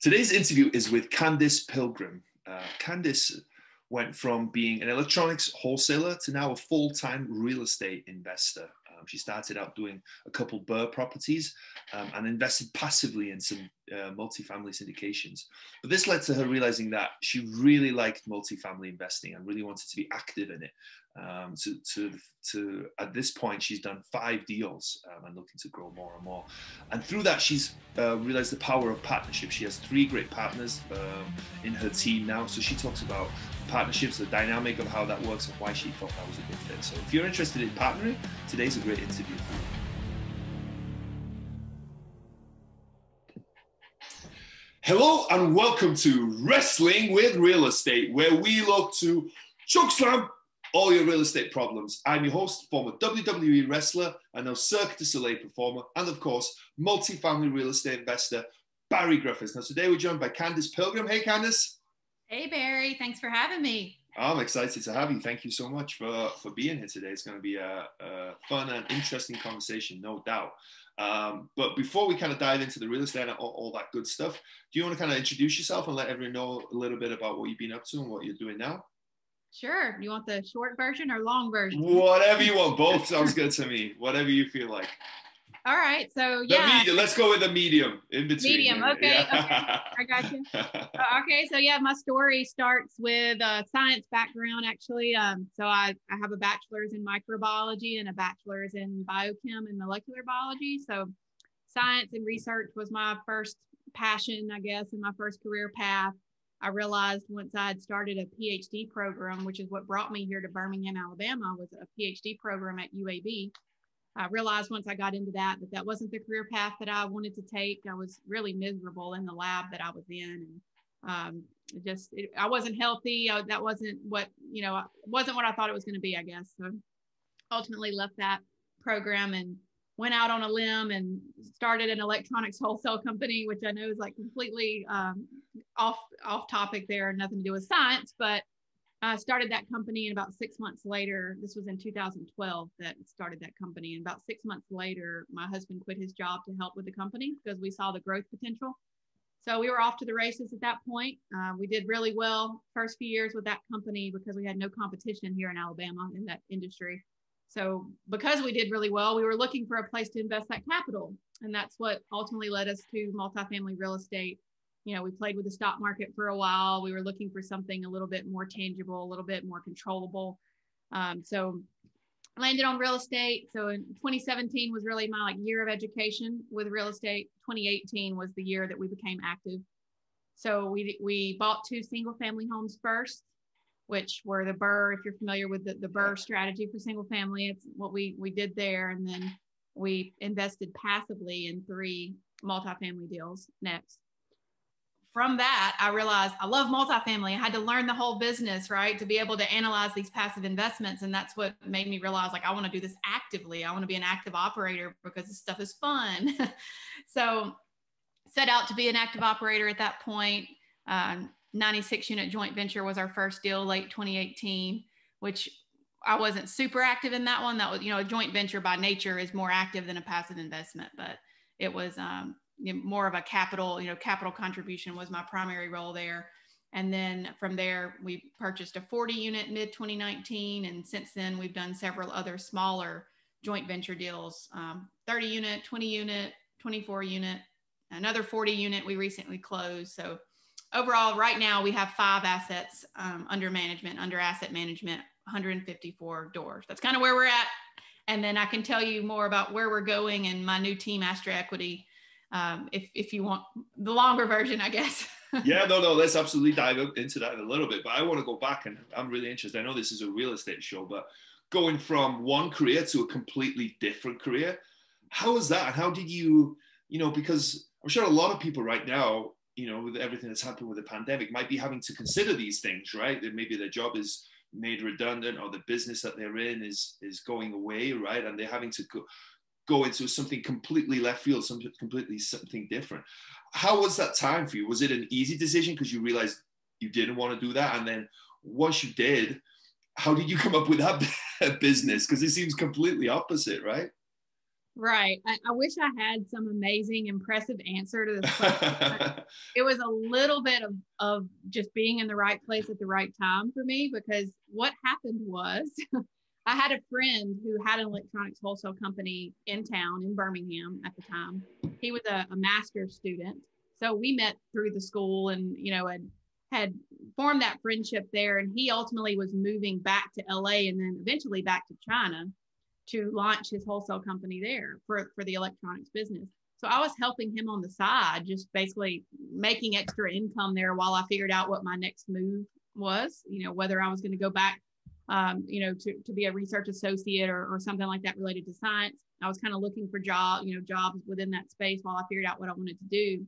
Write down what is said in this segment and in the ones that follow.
Today's interview is with Candice Pilgrim. Candice went from being an electronics wholesaler to now a full-time real estate investor. She started out doing a couple BRRRR properties and invested passively in some multifamily syndications. But this led to her realizing that she really liked multifamily investing and really wanted to be active in it. At this point, she's done 5 deals and looking to grow more and more. And through that, she's realized the power of partnership. She has 3 great partners in her team now. So she talks about partnerships, the dynamic of how that works, and why she thought that was a good fit. So if you're interested in partnering, today's a great interview. Hello and welcome to Wrestling with Real Estate, where we look to chokeslam all your real estate problems. I'm your host, former WWE wrestler, and now Cirque du Soleil performer, and of course, multifamily real estate investor, Barri Griffiths. Now today we're joined by Candice Pilgrim. Hey, Candice. Hey, Barry. Thanks for having me. I'm excited to have you. Thank you so much for being here today. It's going to be a fun and interesting conversation, no doubt. But before we kind of dive into the real estate and all that good stuff, do you want to kind of introduce yourself and let everyone know a little bit about what you've been up to and what you're doing now? Sure. You want the short version or long version? Whatever you want. Both sounds good to me. Whatever you feel like. All right. So yeah. Let's go with the medium in between. Medium. Okay. Yeah. Okay. I got you. Okay. So yeah, my story starts with a science background, actually. So I have a bachelor's in microbiology and a bachelor's in biochem and molecular biology. So science and research was my first passion, I guess, and my first career path. I realized once I had started a PhD program, which is what brought me here to Birmingham, Alabama, was a PhD program at UAB. I realized once I got into that wasn't the career path that I wanted to take. I was really miserable in the lab that I was in, and I wasn't healthy. That wasn't what I thought it was going to be, I guess. So ultimately left that program and went out on a limb and started an electronics wholesale company, which I know is like completely off topic there, nothing to do with science, but I started that company, and about 6 months later, this was in 2012 that started that company. And about 6 months later, my husband quit his job to help with the company because we saw the growth potential. So we were off to the races at that point. We did really well first few years with that company because we had no competition here in Alabama in that industry. So because we did really well, we were looking for a place to invest that capital. And that's what ultimately led us to multifamily real estate. You know, we played with the stock market for a while. We were looking for something a little bit more tangible, a little bit more controllable. So landed on real estate. So in 2017 was really my year of education with real estate. 2018 was the year that we became active. So we bought 2 single family homes first, which were the BRRRR, if you're familiar with the BRRRR strategy for single family. It's what we did there. And then we invested passively in 3 multifamily deals next. From that, I realized I love multifamily. I had to learn the whole business, right, to be able to analyze these passive investments. And that's what made me realize, I want to do this actively. I want to be an active operator because this stuff is fun. So set out to be an active operator at that point. 96 unit joint venture was our first deal, late 2018, which I wasn't super active in that one. That was, a joint venture by nature is more active than a passive investment, but it was, more of a capital contribution was my primary role there. And then from there, we purchased a 40 unit mid 2019. And since then we've done several other smaller joint venture deals, 30 unit, 20 unit, 24 unit, another 40 unit we recently closed. So overall, right now we have 5 assets under asset management, 154 doors. That's kind of where we're at. And then I can tell you more about where we're going and my new team, Astra Equity, if you want the longer version, I guess. Yeah, no, let's absolutely dive into that in a little bit. But I want to go back, and I'm really interested. I know this is a real estate show, but going from one career to a completely different career, how was that? And how did you, because I'm sure a lot of people right now, with everything that's happened with the pandemic, might be having to consider these things, right? That maybe their job is made redundant or the business that they're in is going away, right? And they're having to go into something completely left field, something different. How was that time for you? Was it an easy decision because you realized you didn't want to do that? And then once you did, how did you come up with that business? Because it seems completely opposite, right? Right. I wish I had some amazing, impressive answer to this question. But it was a little bit of just being in the right place at the right time for me, because what happened was I had a friend who had an electronics wholesale company in town in Birmingham at the time. He was a master's student. So we met through the school and, had formed that friendship there. And he ultimately was moving back to LA and then eventually back to China to launch his wholesale company there for the electronics business. So I was helping him on the side, just basically making extra income there while I figured out what my next move was, whether I was going to go back, to be a research associate or something like that related to science. I was kind of looking for jobs within that space while I figured out what I wanted to do.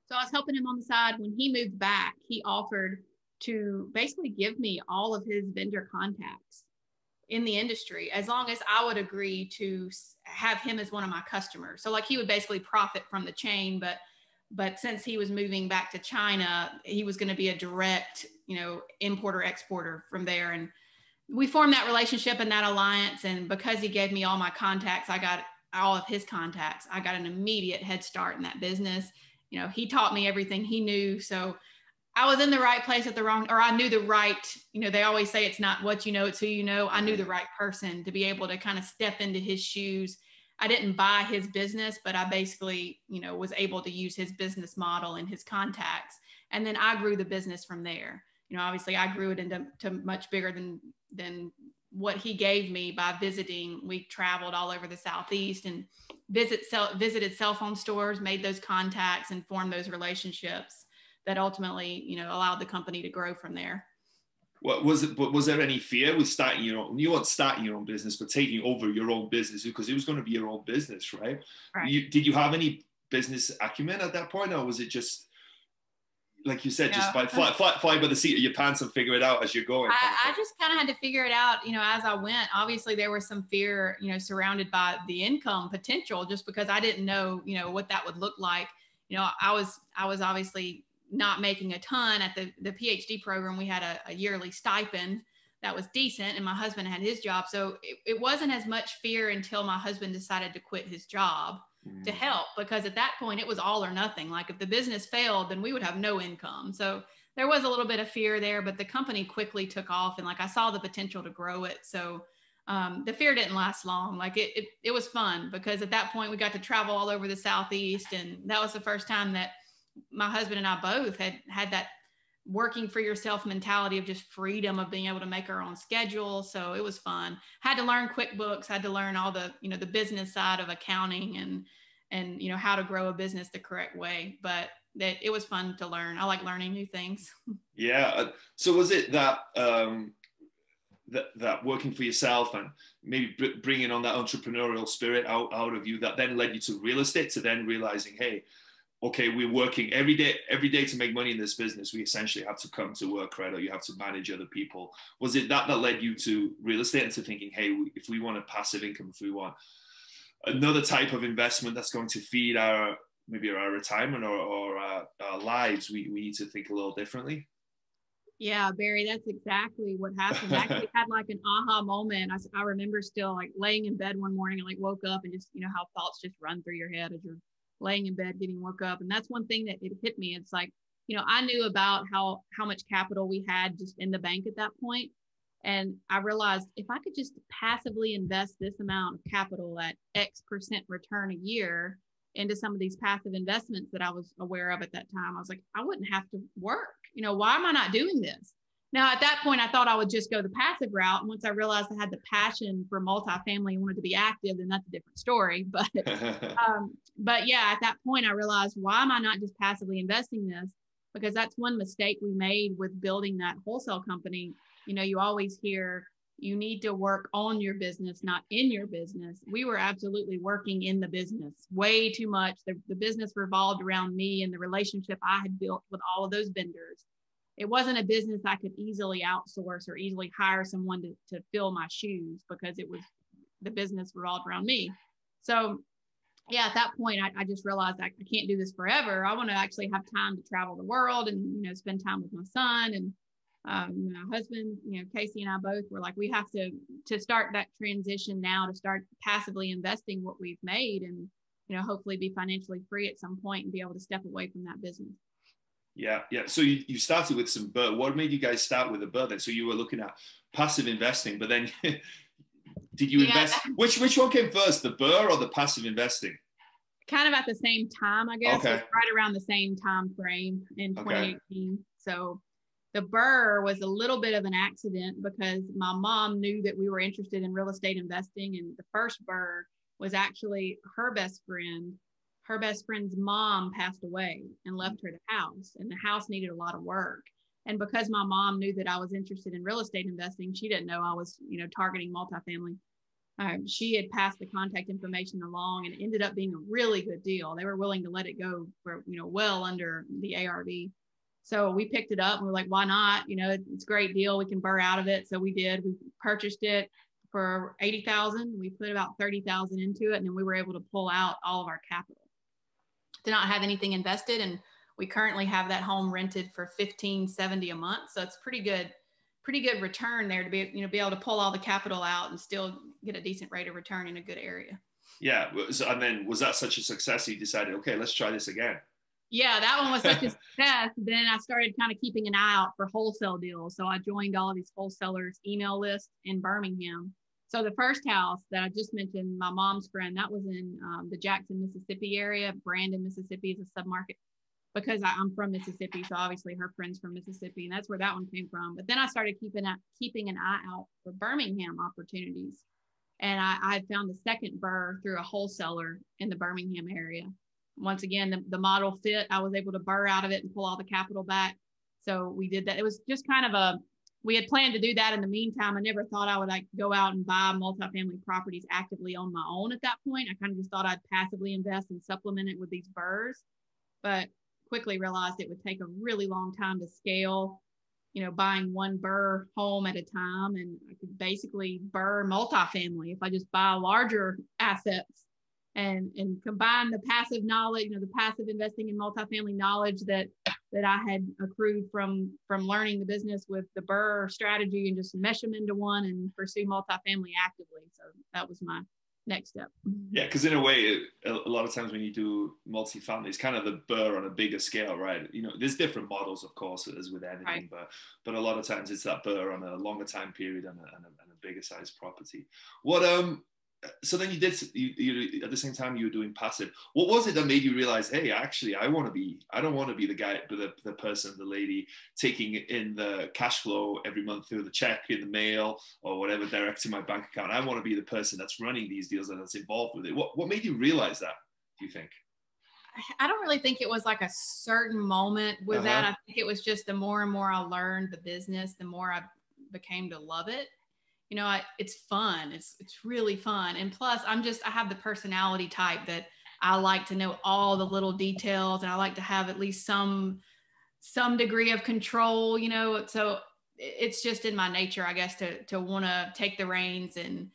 So I was helping him on the side. When he moved back, he offered to basically give me all of his vendor contacts in the industry, as long as I would agree to have him as one of my customers. So like he would basically profit from the chain, but since he was moving back to China, he was going to be a direct, importer exporter from there. And we formed that relationship and that alliance. And because he gave me all my contacts, I got all of his contacts. I got an immediate head start in that business. He taught me everything he knew. So I was in the right place at the wrong, or I knew the right, they always say it's not what you know, it's who you know. I knew the right person to be able to kind of step into his shoes. I didn't buy his business, but I basically, was able to use his business model and his contacts. And then I grew the business from there. Obviously I grew it into much bigger than what he gave me by visiting. We traveled all over the Southeast and visited cell phone stores, made those contacts and formed those relationships that ultimately, allowed the company to grow from there. What was it? Was there any fear with starting your own? You weren't starting your own business, but taking over your own business, because it was going to be your own business, right? Right. Did you have any business acumen at that point, or was it just, like you said, just fly by the seat of your pants and figure it out as you're going? I just kind of had to figure it out, as I went. Obviously, there was some fear, surrounded by the income potential, just because I didn't know, what that would look like. I was obviously not making a ton at the PhD program. We had a yearly stipend that was decent, and my husband had his job. So it wasn't as much fear until my husband decided to quit his job to help, because at that point it was all or nothing. Like if the business failed, then we would have no income. So there was a little bit of fear there, but the company quickly took off, and like I saw the potential to grow it. So the fear didn't last long. Like it was fun, because at that point we got to travel all over the Southeast, and that was the first time that my husband and I both had that working for yourself mentality of just freedom of being able to make our own schedule. So it was fun. Had to learn QuickBooks, had to learn all the, the business side of accounting and, how to grow a business the correct way. But it was fun to learn. I like learning new things. Yeah. So was it that, that working for yourself and maybe bringing on that entrepreneurial spirit out of you that then led you to real estate, to then realizing, hey, okay, we're working every day to make money in this business. We essentially have to come to work, right? Or you have to manage other people. Was it that led you to real estate and to thinking, hey, if we want a passive income, if we want another type of investment that's going to feed our retirement or our lives, we need to think a little differently? Yeah, Barry, that's exactly what happened. I actually had like an aha moment. I remember still like laying in bed one morning and like woke up and just, how thoughts just run through your head as you're laying in bed, getting woke up. And that's one thing that it hit me. It's like, I knew about how much capital we had just in the bank at that point. And I realized if I could just passively invest this amount of capital at X% return a year into some of these passive investments that I was aware of at that time, I was like, I wouldn't have to work. Why am I not doing this? Now, at that point, I thought I would just go the passive route. And once I realized I had the passion for multifamily and wanted to be active, then that's a different story. But yeah, at that point, I realized, why am I not just passively investing this? Because that's one mistake we made with building that wholesale company. You always hear you need to work on your business, not in your business. We were absolutely working in the business way too much. The business revolved around me and the relationship I had built with all of those vendors. It wasn't a business I could easily outsource or easily hire someone to fill my shoes, because the business revolved around me. So yeah, at that point, I just realized I can't do this forever. I want to actually have time to travel the world and, spend time with my son. And My husband, Casey and I both were like, we have to start that transition now, to start passively investing what we've made, and hopefully be financially free at some point and be able to step away from that business. Yeah. So you started with some BRRRR. What made you guys start with a BRRRR then? So you were looking at passive investing, but then did you invest? Which one came first, the BRRRR or the passive investing? Kind of at the same time, I guess. Okay. Right around the same time frame in 2018. Okay. So the BRRRR was a little bit of an accident because my mom knew that we were interested in real estate investing, and the first BRRRR was actually her best friend. Her best friend's mom passed away and left her the house, and the house needed a lot of work. And because my mom knew that I was interested in real estate investing, she didn't know I was, targeting multifamily. She had passed the contact information along, and it ended up being a really good deal. They were willing to let it go for, well under the ARV. So we picked it up and we're like, why not? It's a great deal. We can BRRRR out of it. So we did. We purchased it for $80,000. We put about $30,000 into it, and then we were able to pull out all of our capital. Did not have anything invested, and we currently have that home rented for $1,570 a month. So it's pretty good return there to be able to pull all the capital out and still get a decent rate of return in a good area. Yeah. So, and then was that such a success you decided, okay, let's try this again? Yeah, that one was such a success. Then I started kind of keeping an eye out for wholesale deals. So I joined all of these wholesalers' email lists in Birmingham. So the first house that I just mentioned, my mom's friend, that was in the Jackson, Mississippi area. Brandon, Mississippi is a submarket because I'm from Mississippi. So obviously her friend's from Mississippi, and that's where that one came from. But then I started keeping an eye out for Birmingham opportunities. And I found the second BRRRR through a wholesaler in the Birmingham area. Once again, the model fit. I was able to BRRRR out of it and pull all the capital back. So we did that. It was just kind of we had planned to do that in the meantime. I never thought I would go out and buy multifamily properties actively on my own at that point. I kind of just thought I'd passively invest and supplement it with these BRRRRs, but quickly realized it would take a really long time to scale, buying one BRRRR home at a time. And I could basically BRRRR multifamily if I just buy larger assets and combine the passive knowledge, the passive investing in multifamily knowledge that I had accrued from learning the business with the BRRRR strategy, and just mesh them into one and pursue multifamily actively. So that was my next step. Yeah, because in a way, a lot of times when you do multifamily, it's kind of the BRRRR on a bigger scale, right? There's different models, of course, as with anything, right. but a lot of times it's that BRRRR on a longer time period and a bigger size property. So then you at the same time you were doing passive. What was it that made you realize, hey, actually, I don't want to be the guy, the person, the lady taking in the cash flow every month through the check in the mail or whatever direct to my bank account. I want to be the person that's running these deals and that's involved with it. What made you realize that, do you think? I don't really think it was like a certain moment with that. I think it was just the more and more I learned the business, the more I became to love it. It's fun. It's really fun. And plus I have the personality type that I like to know all the little details, and I like to have at least some degree of control, so it's just in my nature, I guess, to want to take the reins and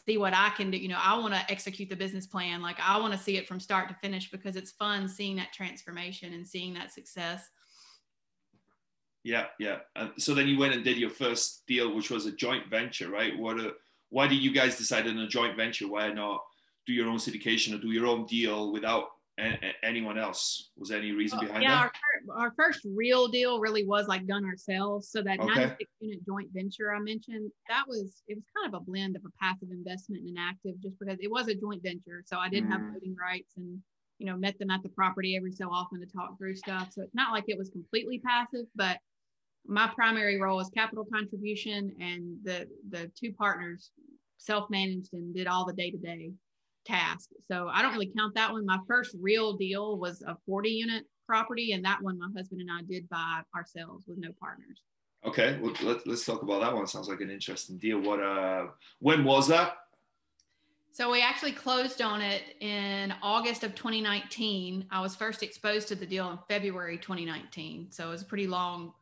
see what I can do. I want to execute the business plan. Like I want to see it from start to finish because it's fun seeing that transformation and seeing that success. Yeah. So then you went and did your first deal, which was a joint venture, right? Why did you guys decide on a joint venture? Why not do your own syndication or do your own deal without anyone else? Was there any reason behind that? Yeah, our first real deal really was done ourselves. So that 96 unit joint venture I mentioned, it was kind of a blend of a passive investment and an active, just because it was a joint venture. So I did have voting rights and met them at the property every so often to talk through stuff. So it's not like it was completely passive, but my primary role was capital contribution, and the two partners self-managed and did all the day-to-day tasks. So I don't really count that one. My first real deal was a 40-unit property, and that one my husband and I did by ourselves with no partners. Okay, well, let's talk about that one. Sounds like an interesting deal. When was that? So we actually closed on it in August of 2019. I was first exposed to the deal in February 2019. So it was a pretty long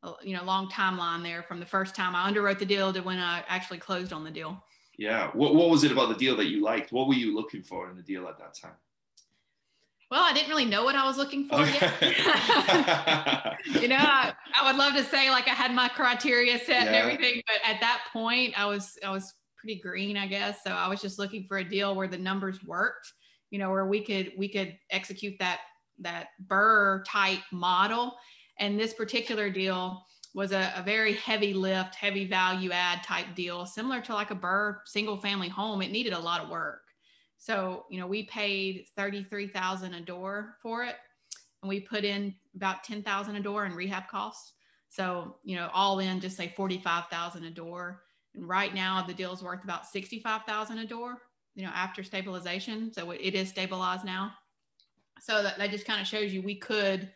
timeline there from the first time I underwrote the deal to when I actually closed on the deal. Yeah. What was it about the deal that you liked? What were you looking for in the deal at that time? Well, I didn't really know what I was looking for yet. I would love to say like I had my criteria set and everything, but at that point I was pretty green, I guess. So I was just looking for a deal where the numbers worked, where we could execute that BRRRR type model. And this particular deal was a very heavy lift, heavy value add type deal, similar to like a BRRRR single family home. It needed a lot of work. So, we paid $33,000 a door for it, and we put in about $10,000 a door in rehab costs. So, all in, just say $45,000 a door. And right now the deal's worth about $65,000 a door, after stabilization. So it is stabilized now. So that just kind of shows you we could,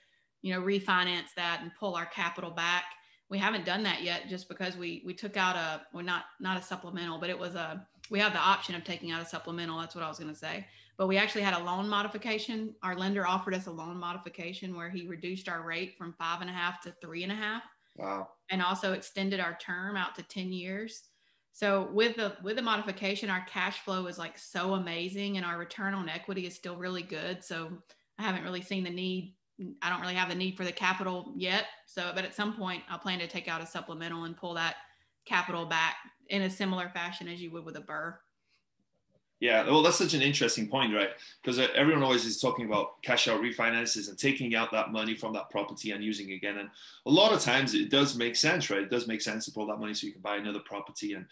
refinance that and pull our capital back. We haven't done that yet just because we took out not a supplemental, but we have the option of taking out a supplemental. That's what I was going to say. But we actually had a loan modification. Our lender offered us a loan modification where he reduced our rate from 5.5 to 3.5. Wow. And also extended our term out to 10 years. So with the modification, our cash flow is like so amazing and our return on equity is still really good. So I haven't really seen the need. I don't really have the need for the capital yet. So, but at some point I'll plan to take out a supplemental and pull that capital back in a similar fashion as you would with a BRRRR. Yeah, well, that's such an interesting point, right? Because everyone always is talking about cash out refinances and taking out that money from that property and using it again. And a lot of times it does make sense, right? It does make sense to pull that money so you can buy another property and,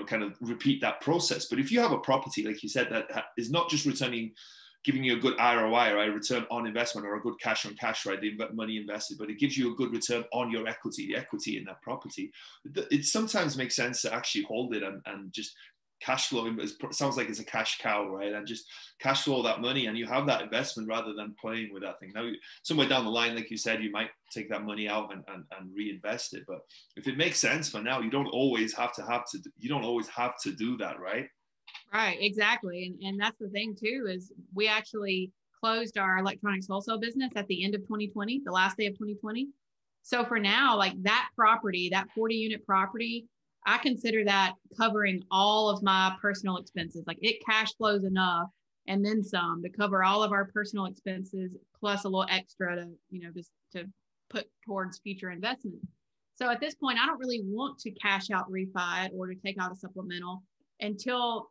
kind of repeat that process. But if you have a property, like you said, that is not just giving you a good ROI, right? Return on investment, or a good cash on cash, right? The money invested, but it gives you a good return on your equity, the equity in that property. It sometimes makes sense to actually hold it and just cash flow. It sounds like it's a cash cow, right? And just cash flow that money and you have that investment rather than playing with that thing. Now, somewhere down the line, like you said, you might take that money out and reinvest it. But if it makes sense for now, you don't always have to do that, right? Right, exactly. And that's the thing too, is we actually closed our electronics wholesale business at the end of 2020, the last day of 2020. So for now, like that property, that 40 unit property, I consider that covering all of my personal expenses. Like it cash flows enough and then some to cover all of our personal expenses, plus a little extra to, just to put towards future investment. So at this point, I don't really want to cash out refi it or to take out a supplemental until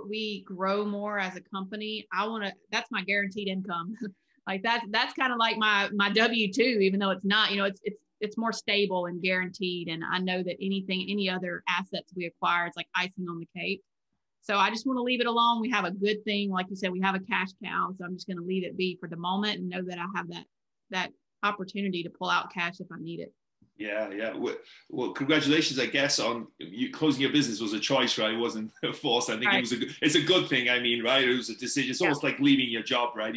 we grow more as a company. That's my guaranteed income. Like that's kind of like my W-2, even though it's not, it's more stable and guaranteed. And I know that any other assets we acquire, it's like icing on the cake. So I just want to leave it alone. We have a good thing. Like you said, we have a cash cow. So I'm just going to leave it be for the moment and know that I have that opportunity to pull out cash if I need it. Yeah. Well, congratulations, I guess, on you closing your business. Was a choice, right? It wasn't forced. I think right. It's a good thing. I mean, right? It was a decision. It's almost like leaving your job, right?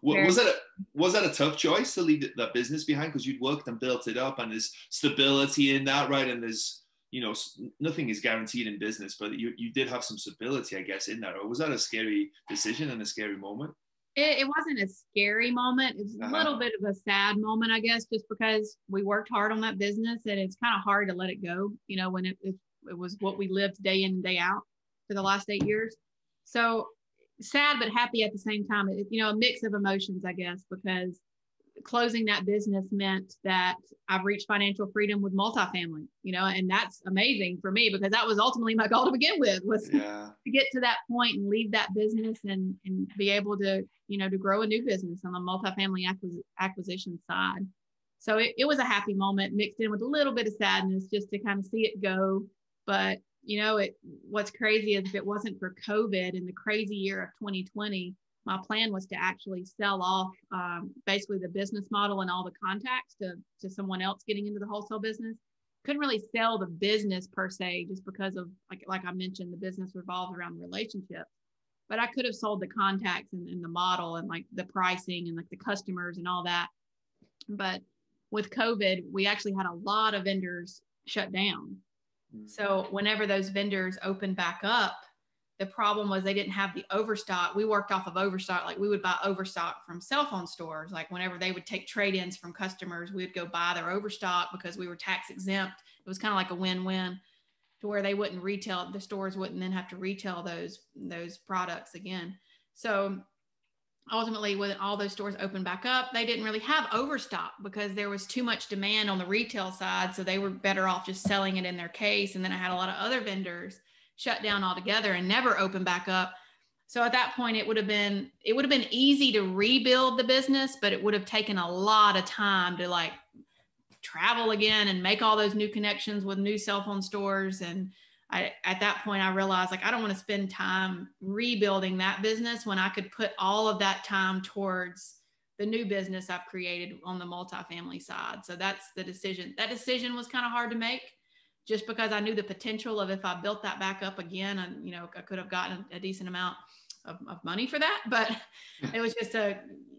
Was that a tough choice to leave that business behind? Because you'd worked and built it up, and there's stability in that, right? And there's, nothing is guaranteed in business, but you did have some stability, I guess, in that. Or was that a scary decision and a scary moment? It wasn't a scary moment. It was a little bit of a sad moment, I guess, just because we worked hard on that business and it's kind of hard to let it go, when it was what we lived day in and day out for the last 8 years. So sad, but happy at the same time. A mix of emotions, I guess, because closing that business meant that I've reached financial freedom with multifamily, and that's amazing for me because that was ultimately my goal to begin with, was to get to that point and leave that business and be able to, to grow a new business on the multifamily acquisition side. So it was a happy moment mixed in with a little bit of sadness just to kind of see it go. But, what's crazy is if it wasn't for COVID and the crazy year of 2020, my plan was to actually sell off basically the business model and all the contacts to someone else getting into the wholesale business. Couldn't really sell the business per se, just because of, like I mentioned, the business revolves around relationships. But I could have sold the contacts and the model and like the pricing and like the customers and all that. But with COVID, we actually had a lot of vendors shut down. So whenever those vendors opened back up, the problem was they didn't have the overstock. We worked off of overstock. Like we would buy overstock from cell phone stores. Like whenever they would take trade-ins from customers, we would go buy their overstock because we were tax exempt. It was kind of like a win-win, to where they wouldn't retail, the stores wouldn't then have to retail those products again. So ultimately, when all those stores opened back up, they didn't really have overstock because there was too much demand on the retail side. So they were better off just selling it in their case. And then I had a lot of other vendors shut down altogether and never open back up. So at that point, it would have been easy to rebuild the business, but it would have taken a lot of time to like travel again and make all those new connections with new cell phone stores. And at that point, I realized like, I don't want to spend time rebuilding that business when I could put all of that time towards the new business I've created on the multifamily side. So that's the decision. That decision was kind of hard to make just because I knew the potential of if I built that back up again, and, you know, I could have gotten a decent amount of money for that. But it was just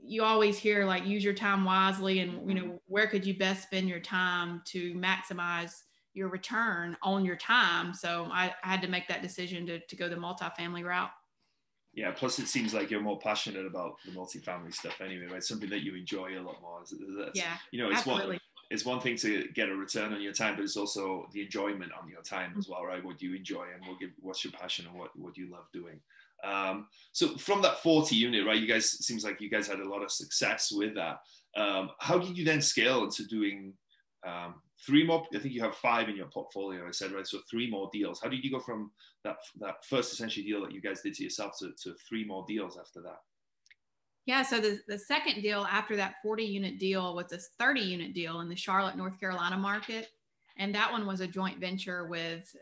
you always hear like, use your time wisely, and, you know, where could you best spend your time to maximize your return on your time. So I had to make that decision to go the multifamily route. Yeah. Plus, it seems like you're more passionate about the multifamily stuff anyway, right? Something that you enjoy a lot more. Yeah. You know, it's one thing to get a return on your time, but it's also the enjoyment on your time as well, right? What you enjoy and what's your passion and what you love doing. So from that 40 unit, right? Seems like you guys had a lot of success with that. How did you then scale into doing 3 more? I think you have 5 in your portfolio, I said, right? So 3 more deals. How did you go from that first essentially deal that you guys did to yourself to 3 more deals after that? Yeah, so the second deal after that 40 unit deal was this 30 unit deal in the Charlotte, North Carolina market. And that one was a joint venture with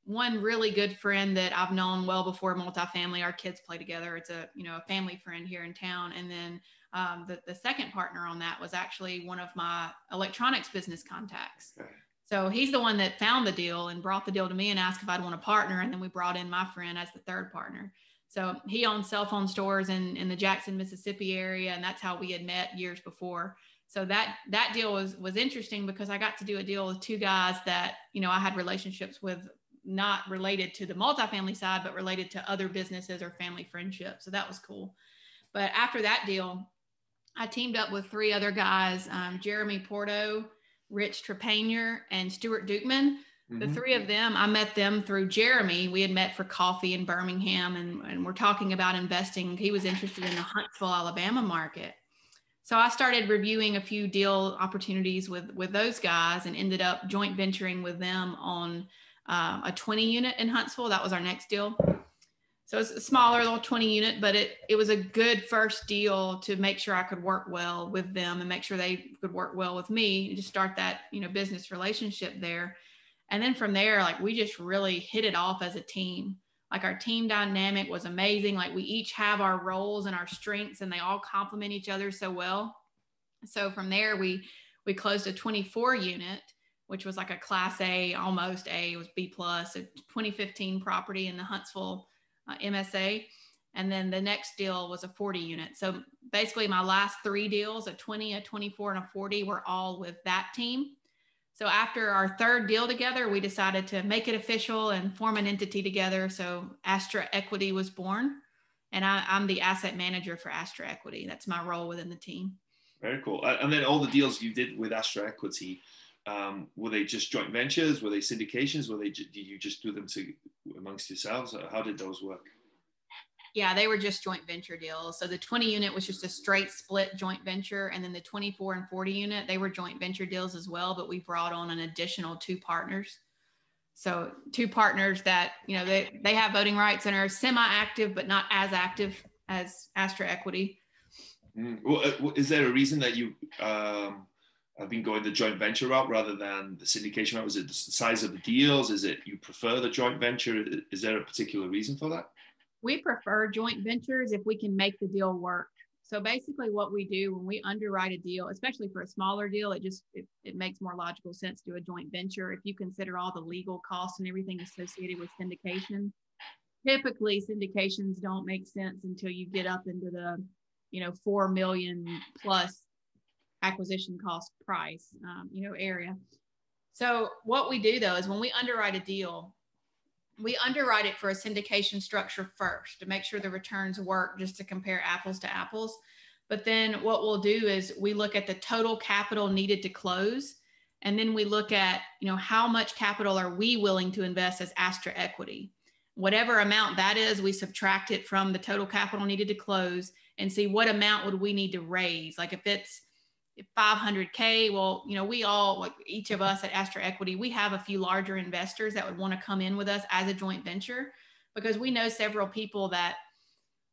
one really good friend that I've known well before multifamily. Our kids play together. It's a family friend here in town. And then the second partner on that was actually one of my electronics business contacts. Okay. So he's the one that found the deal and brought the deal to me and asked if I'd want to partner. And then we brought in my friend as the third partner. So he owns cell phone stores in the Jackson, Mississippi area. And that's how we had met years before. So that deal was interesting because I got to do a deal with 2 guys that, you know, I had relationships with, not related to the multifamily side, but related to other businesses or family friendships. So that was cool. But after that deal, I teamed up with 3 other guys, Jeremy Porto, Rich Trepanier, and Stuart Dukeman. Mm-hmm. The 3 of them, I met them through Jeremy. We had met for coffee in Birmingham, and we're talking about investing. He was interested in the Huntsville, Alabama market. So I started reviewing a few deal opportunities with those guys and ended up joint venturing with them on a 20 unit in Huntsville. That was our next deal. So it's a smaller little 20 unit, but it was a good first deal to make sure I could work well with them and make sure they could work well with me to start that, you know, business relationship there. And then from there, like, we just really hit it off as a team. Like, our team dynamic was amazing. Like, we each have our roles and our strengths, and they all complement each other so well. So from there, we closed a 24 unit, which was like a class A, almost A, it was B plus, a 2015 property in the Huntsville MSA. And then the next deal was a 40 unit. So basically my last 3 deals, a 20, a 24, and a 40, were all with that team. So after our third deal together, we decided to make it official and form an entity together. So Astra Equity was born, and I'm the asset manager for Astra Equity. That's my role within the team. Very cool. And then all the deals you did with Astra Equity, were they just joint ventures? Were they syndications? Did you just do them amongst yourselves? How did those work? Yeah, they were just joint venture deals. So the 20 unit was just a straight split joint venture. And then the 24 and 40 unit, they were joint venture deals as well, but we brought on an additional 2 partners. So 2 partners that, you know, they have voting rights and are semi-active, but not as active as Astra Equity. Well, is there a reason that you have been going the joint venture route rather than the syndication route? Is it the size of the deals? Is it you prefer the joint venture? Is there a particular reason for that? We prefer joint ventures if we can make the deal work. So basically what we do when we underwrite a deal, especially for a smaller deal, it makes more logical sense to do a joint venture. If you consider all the legal costs and everything associated with syndication, typically syndications don't make sense until you get up into the, you know, 4 million plus acquisition cost price, area. So what we do though is when we underwrite a deal, we underwrite it for a syndication structure first to make sure the returns work, just to compare apples to apples. But then what we'll do is we look at the total capital needed to close. And then we look at, you know, how much capital are we willing to invest as Astra Equity? Whatever amount that is, we subtract it from the total capital needed to close. and see what amount would we need to raise. Like if it's 500K, well, we all, like each of us at Astra Equity, we have a few larger investors that would want to come in with us as a joint venture, because we know several people that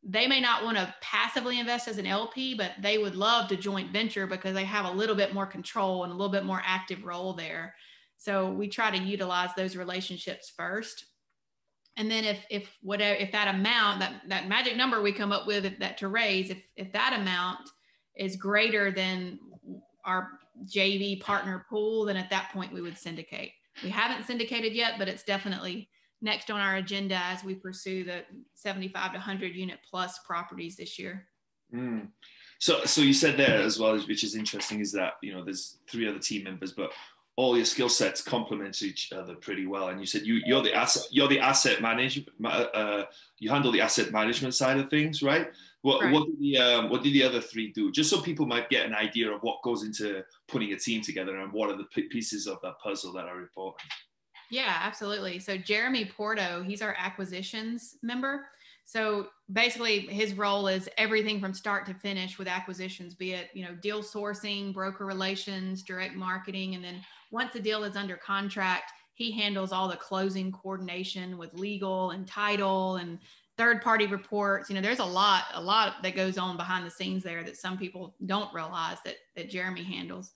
they may not want to passively invest as an LP, but they would love to joint venture because they have a little bit more control and a little bit more active role there. So we try to utilize those relationships first. And then if that amount, that magic number we come up with to raise, if that amount is greater than our JV partner pool, then at that point we would syndicate. We haven't syndicated yet, but it's definitely next on our agenda as we pursue the 75 to 100 unit plus properties this year. Mm. So you said there as well, which is interesting, is that, there's 3 other team members, but all your skill sets complement each other pretty well. And you said you're the asset management, you handle the asset management side of things, right? What did the other 3 do? Just so people might get an idea of what goes into putting a team together and what are the pieces of that puzzle that are important. Yeah, absolutely. So Jeremy Porto, he's our acquisitions member. So basically his role is everything from start to finish with acquisitions, be it, deal sourcing, broker relations, direct marketing. And then once a deal is under contract, he handles all the closing coordination with legal and title and third-party reports. There's a lot that goes on behind the scenes there that some people don't realize that Jeremy handles.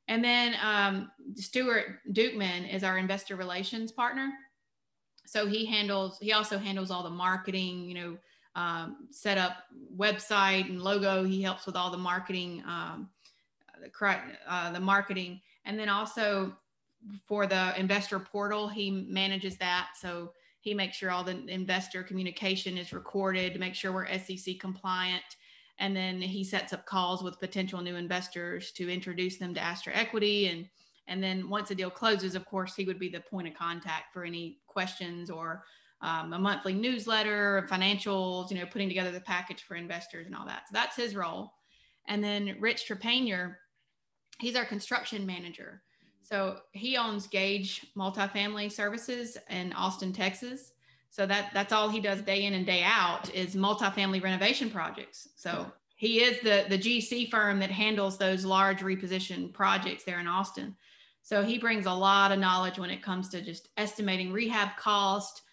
And then Stuart Dukeman is our investor relations partner. So he also handles all the marketing, set up website and logo. He helps with all the marketing, the marketing. And then also for the investor portal, he manages that. So he makes sure all the investor communication is recorded to make sure we're SEC compliant. And then he sets up calls with potential new investors to introduce them to Astra Equity. And then once a deal closes, of course, he would be the point of contact for any questions or a monthly newsletter, financials, putting together the package for investors and all that. So that's his role. And then Rich Trepanyer, he's our construction manager. So he owns Gage Multifamily Services in Austin, Texas. So that's all he does day in and day out is multifamily renovation projects. So he is the GC firm that handles those large reposition projects there in Austin. So he brings a lot of knowledge when it comes to just estimating rehab cost,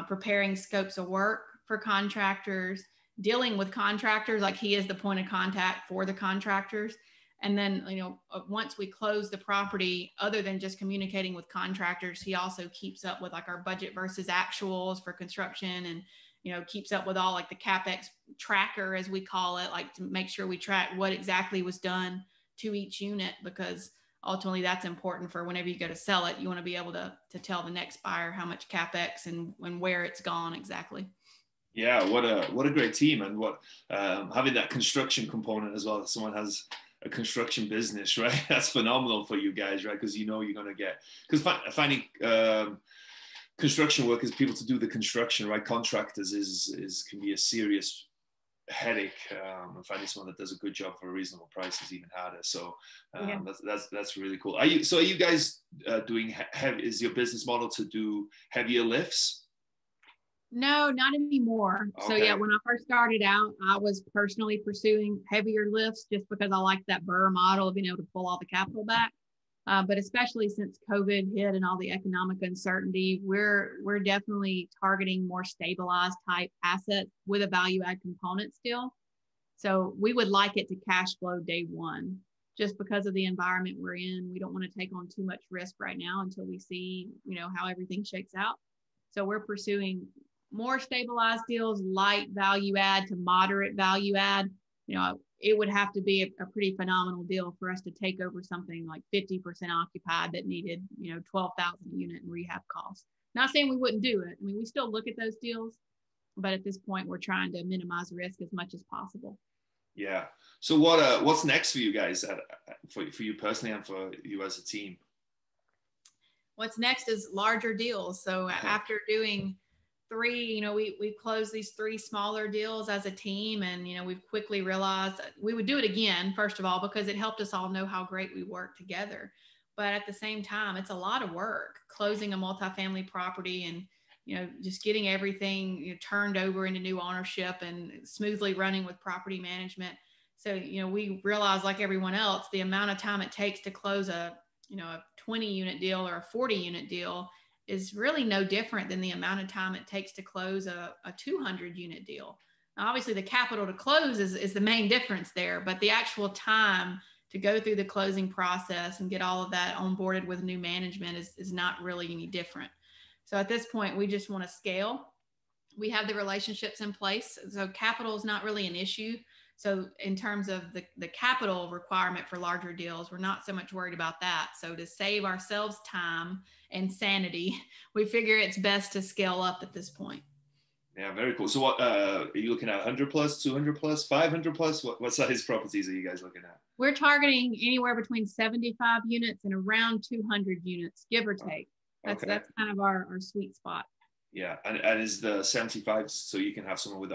preparing scopes of work for contractors, dealing with contractors, like he is the point of contact for the contractors. And then, once we close the property, other than just communicating with contractors, he also keeps up with like our budget versus actuals for construction and, keeps up with all like the CapEx tracker, as we call it, like to make sure we track what exactly was done to each unit, because ultimately that's important for whenever you go to sell it. You want to be able to tell the next buyer how much CapEx and where it's gone exactly. Yeah, what a great team, and what having that construction component as well. If someone has a construction business, right? That's phenomenal for you guys, right? Because you're going to get, because finding construction workers, people to do the construction, right? Contractors can be a serious headache, and finding someone that does a good job for a reasonable price is even harder. So that's really cool. Are you guys doing heavy? Is your business model to do heavier lifts? No, not anymore. Okay. So yeah, when I first started out, I was personally pursuing heavier lifts just because I liked that BRRRR model of being able to pull all the capital back. But especially since COVID hit and all the economic uncertainty, we're definitely targeting more stabilized type assets with a value add component still. So we would like it to cash flow day one, just because of the environment we're in. We don't want to take on too much risk right now until we see, how everything shakes out. So we're pursuing more stabilized deals, light value add to moderate value add. It would have to be a pretty phenomenal deal for us to take over something like 50% occupied that needed, 12,000 a unit in rehab costs. Not saying we wouldn't do it. I mean, we still look at those deals, but at this point, we're trying to minimize risk as much as possible. Yeah. So what's next for you guys, for you personally and for you as a team? What's next is larger deals. So after doing 3, we've closed these 3 smaller deals as a team, and we've quickly realized that we would do it again, first of all, because it helped us all know how great we work together. But at the same time, it's a lot of work closing a multifamily property, and just getting everything turned over into new ownership and smoothly running with property management. So, we realize, like everyone else, the amount of time it takes to close a 20 unit deal or a 40 unit deal is really no different than the amount of time it takes to close a 200 unit deal. Now, obviously the capital to close is the main difference there, but the actual time to go through the closing process and get all of that onboarded with new management is not really any different. So at this point, we just want to scale. We have the relationships in place. So capital is not really an issue. So in terms of the capital requirement for larger deals, we're not so much worried about that. So to save ourselves time and sanity, we figure it's best to scale up at this point. Yeah, very cool. So what are you looking at? 100 plus, 200 plus, 500 plus? What size properties are you guys looking at? We're targeting anywhere between 75 units and around 200 units, give or take. That's kind of our sweet spot. Yeah, and is the 75 so you can have someone with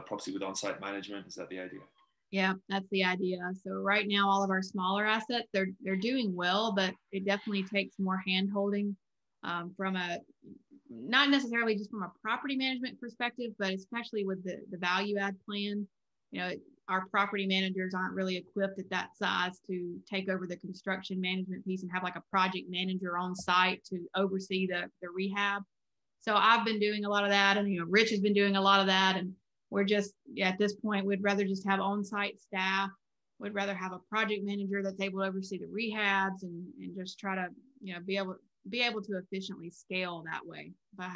property with on-site management? Is that the idea? Yeah, that's the idea. So right now, all of our smaller assets, they're doing well, but it definitely takes more hand-holding from not necessarily just from a property management perspective, but especially with the value add plan. Our property managers aren't really equipped at that size to take over the construction management piece and have like a project manager on site to oversee the rehab. So I've been doing a lot of that, and Rich has been doing a lot of that, and we're just at this point we'd rather just have on-site staff. We'd rather have a project manager that's able to oversee the rehabs and just try to be able to efficiently scale that way by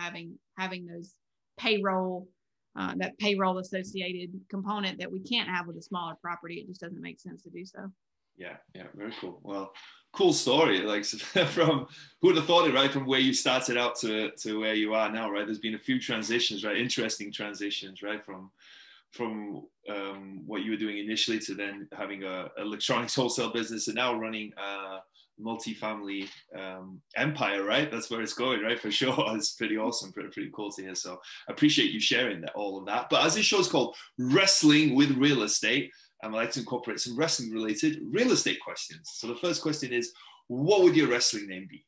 having those payroll associated component that we can't have with a smaller property. It just doesn't make sense to do so. Yeah, very cool. Well, cool story. Like from who would have thought it, right? From where you started out to where you are now, right? There's been a few transitions, right? Interesting transitions, right? From what you were doing initially to then having a electronics wholesale business and now running a multifamily empire, right? That's where it's going, right? For sure. It's pretty awesome, pretty cool to hear. So I appreciate you sharing all of that. But as this show's called Wrestling with Real Estate, I like to incorporate some wrestling related real estate questions. So the first question is, what would your wrestling name be?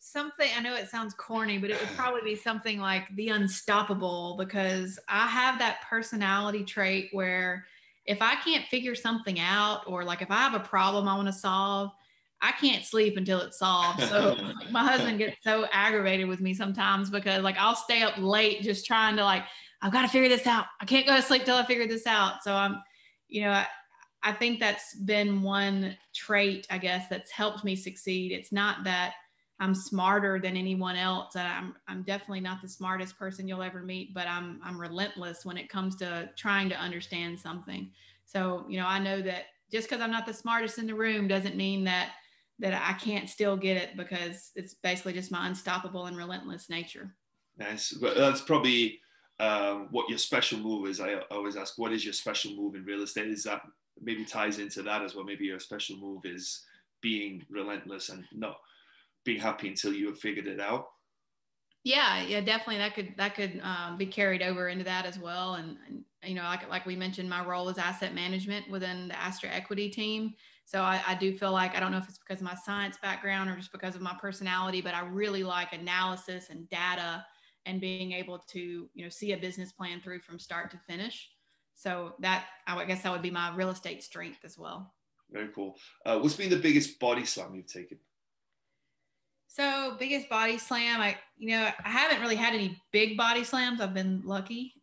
Something, I know it sounds corny, but it would probably be something like The Unstoppable, because I have that personality trait where if I can't figure something out, or like if I have a problem I want to solve, I can't sleep until it's solved. So my husband gets so aggravated with me sometimes because like I'll stay up late just trying to I've got to figure this out. I can't go to sleep till I figure this out. So I think that's been one trait, I guess, that's helped me succeed. It's not that I'm smarter than anyone else. I'm definitely not the smartest person you'll ever meet, but I'm relentless when it comes to trying to understand something. So, I know that just because I'm not the smartest in the room doesn't mean that I can't still get it, because it's basically just my unstoppable and relentless nature. Nice. But that's probably what your special move is. I always ask, what is your special move in real estate? Is that maybe ties into that as well? Maybe your special move is being relentless and not being happy until you have figured it out. Yeah, definitely. That could be carried over into that as well. And like we mentioned, my role is asset management within the Astra Equity team. So I do feel like, I don't know if it's because of my science background or just because of my personality, but I really like analysis and data and being able to, see a business plan through from start to finish. So I guess that would be my real estate strength as well. Very cool. What's been the biggest body slam you've taken? So biggest body slam, I haven't really had any big body slams. I've been lucky.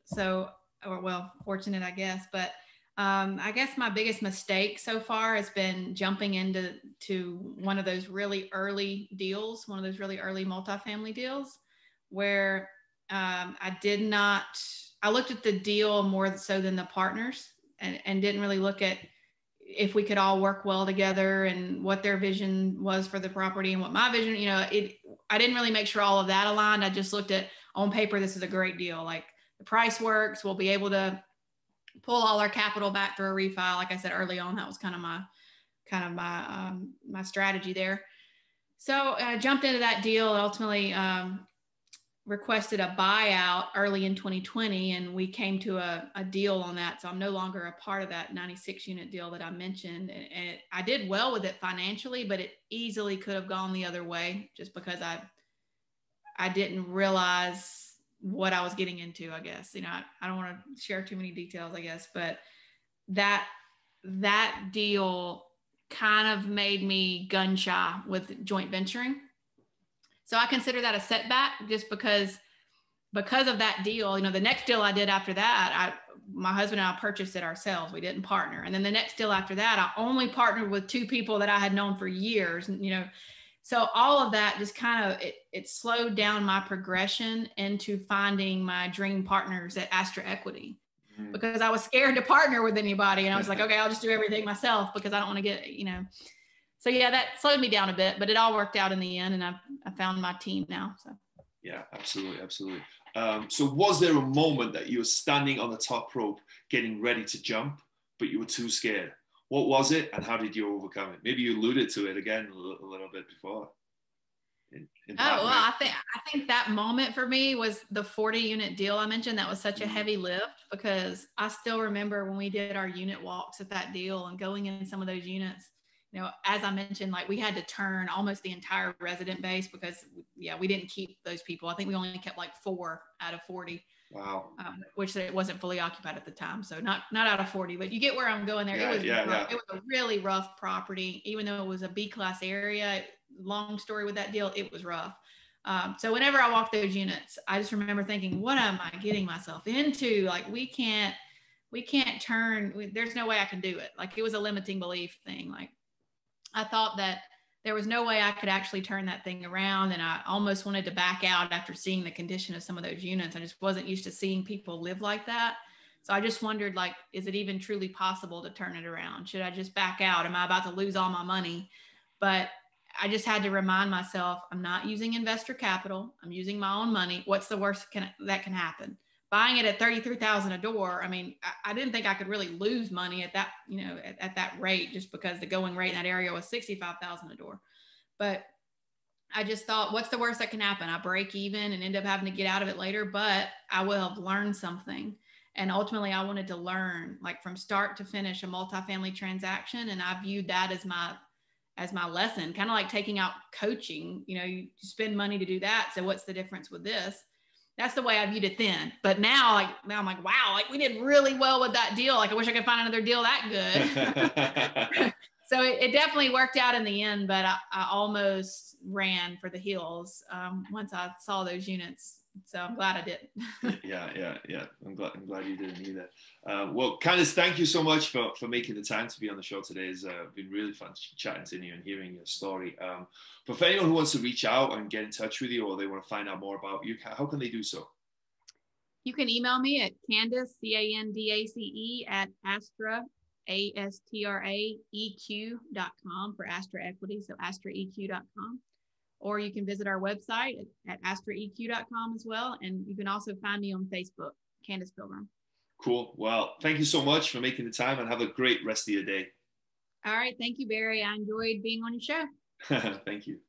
Fortunate, I guess. But I guess my biggest mistake so far has been jumping into one of those really early deals, one of those really early multifamily deals where I looked at the deal more so than the partners and didn't really look at if we could all work well together and what their vision was for the property and what my vision, I didn't really make sure all of that aligned. I just looked at, on paper, this is a great deal. Like the price works. We'll be able to pull all our capital back through a refi. Like I said early on, that was kind of my strategy there. So I jumped into that deal and ultimately requested a buyout early in 2020, and we came to a deal on that. So I'm no longer a part of that 96 unit deal that I mentioned. And I did well with it financially, but it easily could have gone the other way just because I I didn't realize what I was getting into, I guess. You know, I don't want to share too many details, I guess, but that deal kind of made me gun shy with joint venturing. So I consider that a setback just because of that deal. You know, the next deal I did after that, my husband and I purchased it ourselves. We didn't partner. And then the next deal after that, I only partnered with 2 people that I had known for years, you know. So all of that just kind of, it slowed down my progression into finding my dream partners at Astra Equity, because I was scared to partner with anybody. And I was like, okay, I'll just do everything myself because I don't want to get, you know. So yeah, that slowed me down a bit, but it all worked out in the end, and I found my team now. So. Yeah, absolutely. So was there a moment that you were standing on the top rope getting ready to jump, but you were too scared? What was it, and how did you overcome it? Maybe you alluded to it again a little bit before. I think that moment for me was the 40-unit deal I mentioned. That was such a heavy lift, because I still remember when we did our unit walks at that deal and going in some of those units. You know, as I mentioned, like, we had to turn almost the entire resident base because, we didn't keep those people. I think we only kept like 4 out of 40. Wow. Which it wasn't fully occupied at the time. So not out of 40, but you get where I'm going there. Yeah, It was a really rough property, even though it was a B-class area. Long story with that deal, it was rough. So whenever I walked those units, I just remember thinking, what am I getting myself into? Like, we can't turn, there's no way I can do it. Like, it was a limiting belief thing. Like, I thought that there was no way I could actually turn that thing around. And I almost wanted to back out after seeing the condition of some of those units. I just wasn't used to seeing people live like that. So I just wondered, like, is it even truly possible to turn it around? Should I just back out? Am I about to lose all my money? But I just had to remind myself, I'm not using investor capital. I'm using my own money. What's the worst that can happen? Buying it at $33,000 a door. I mean, I didn't think I could really lose money at that, you know, at that rate, just because the going rate in that area was $65,000 a door. But I just thought, what's the worst that can happen? I break even and end up having to get out of it later, but I will have learned something. And ultimately, I wanted to learn, like, from start to finish, a multifamily transaction. And I viewed that as my lesson, kind of like taking out coaching. You know, you spend money to do that. So what's the difference with this? That's the way I viewed it then. But now I'm like, wow, like, we did really well with that deal. Like, I wish I could find another deal that good. So it definitely worked out in the end, but I almost ran for the hills once I saw those units. So I'm glad I didn't. Yeah. I'm glad you didn't either. Well, Candice, thank you so much for making the time to be on the show today. It's been really fun chatting to you and hearing your story. But for anyone who wants to reach out and get in touch with you, or they want to find out more about you, how can they do so? You can email me at Candace, CANDACE, at Astra, ASTRAEQ.com for Astra Equity. So AstraEQ.com. Or you can visit our website at AstraEQ.com as well. And you can also find me on Facebook, Candice Pilgrim. Cool. Well, thank you so much for making the time, and have a great rest of your day. All right. Thank you, Barry. I enjoyed being on your show. Thank you.